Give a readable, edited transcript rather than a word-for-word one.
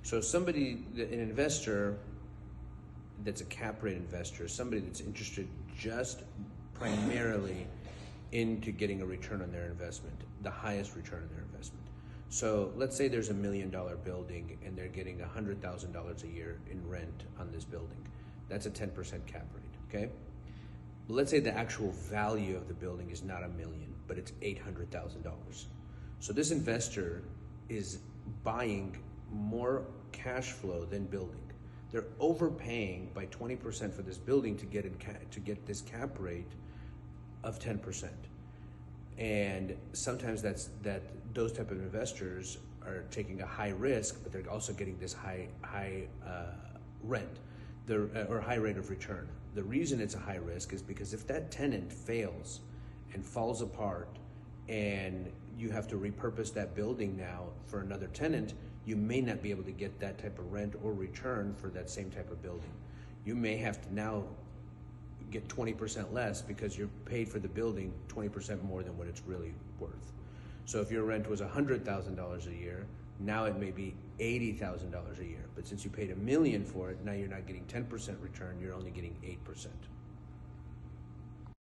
So an investor that's a cap rate investor, somebody that's interested just primarily into getting a return on their investment, the highest return on their investment. So let's say there's $1 million building and they're getting $100,000 a year in rent on this building. That's a 10% cap rate, okay? Let's say the actual value of the building is not $1 million, but it's $800,000. So this investor is buying more cash flow than building. They're overpaying by 20% for this building to get this cap rate of 10%. And sometimes those type of investors are taking a high risk, but they're also getting this high rent, or high rate of return. The reason it's a high risk is because if that tenant fails and falls apart and you have to repurpose that building now for another tenant, you may not be able to get that type of rent or return for that same type of building. You may have to now get 20% less because you're paid for the building 20% more than what it's really worth. So if your rent was $100,000 a year, now it may be $80,000 a year. But since you paid $1 million for it, now you're not getting 10% return, you're only getting 8%.